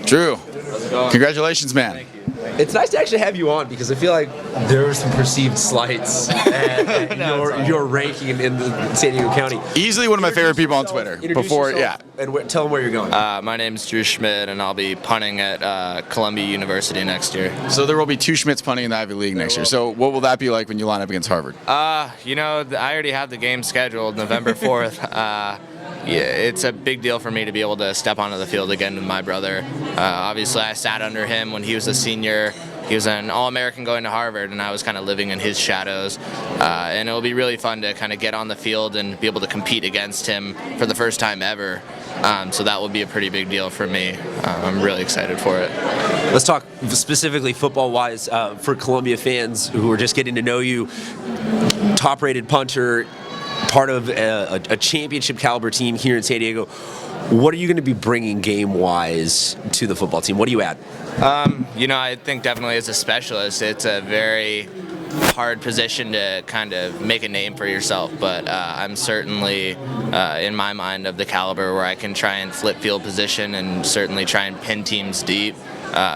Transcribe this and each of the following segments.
Drew, congratulations, man. It's nice to actually have you on because I feel like there were some perceived slights at your ranking in the San Diego County. Easily one of my favorite people on Twitter. Before, yeah. And tell them where you're going. My name's Drew Schmid, and I'll be punting at Columbia University next year. So there will be two Schmidts punting in the Ivy League next year. So what will that be like when you line up against Harvard? You know, I already have the game scheduled November 4th. Yeah, it's a big deal for me to be able to step onto the field again with my brother. Obviously, I sat under him when he was a senior. He was an All-American going to Harvard, and I was kind of living in his shadows. And it'll be really fun to kind of get on the field and be able to compete against him for the first time ever. So that will be a pretty big deal for me. I'm really excited for it. Let's talk specifically football-wise for Columbia fans who are just getting to know you. Top-rated punter, part of a championship caliber team here in San Diego. What are you going to be bringing game-wise to the football team? What do you add? You know, I think definitely as a specialist, it's a very hard position to kind of make a name for yourself, but I'm certainly, in my mind, of the caliber where I can try and flip field position and certainly try and pin teams deep.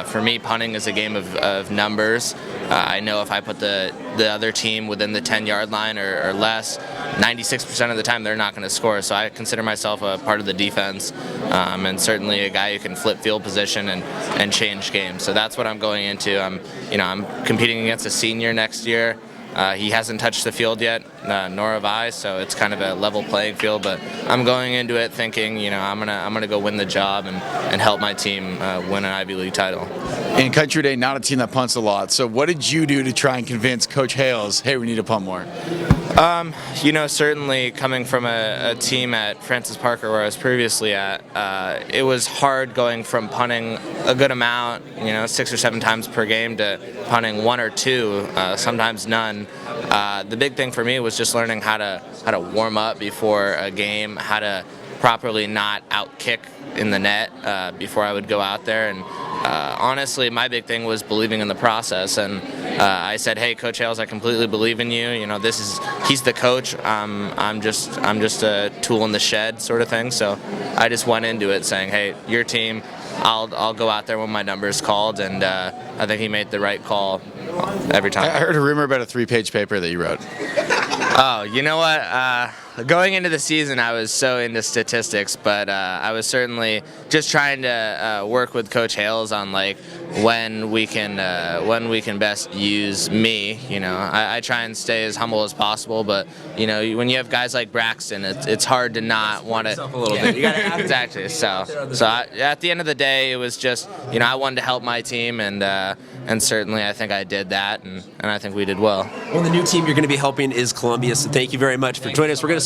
For me, punting is a game of numbers. I know if I put the other team within the 10-yard line or less, 96% of the time they're not going to score. So I consider myself a part of the defense, and certainly a guy who can flip field position and change games. So that's what I'm going into. I'm competing against a senior next year. He hasn't touched the field yet, nor have I, so it's kind of a level playing field. But I'm going into it thinking, you know, I'm gonna go win the job and help my team win an Ivy League title. In Country Day, not a team that punts a lot. So what did you do to try and convince Coach Hales, hey, we need to punt more? You know, certainly coming from a team at Francis Parker where I was previously at, it was hard going from punting a good amount, you know, 6 or 7 times per game to punting 1 or 2, sometimes none. The big thing for me was just learning how to warm up before a game, how to properly not outkick in the net before I would go out there. And honestly, my big thing was believing in the process. And I said, hey, Coach Hales, I completely believe in you. You know, he's the coach. I'm just a tool in the shed sort of thing. So I just went into it saying, hey, your team, I'll go out there when my number is called. And I think he made the right call every time. I heard a rumor about a 3-page paper that you wrote. Oh, you know what? Going into the season, I was so into statistics, but I was certainly just trying to work with Coach Hales on like when we can best use me. You know, I try and stay as humble as possible, but you know, when you have guys like Braxton, it's hard to not want to. A little bit. You gotta exactly. So at the end of the day, it was just, you know, I wanted to help my team, and certainly I think I did that, and I think we did well. Well, the new team you're going to be helping is Columbia, so thank you very much for joining us. We're going to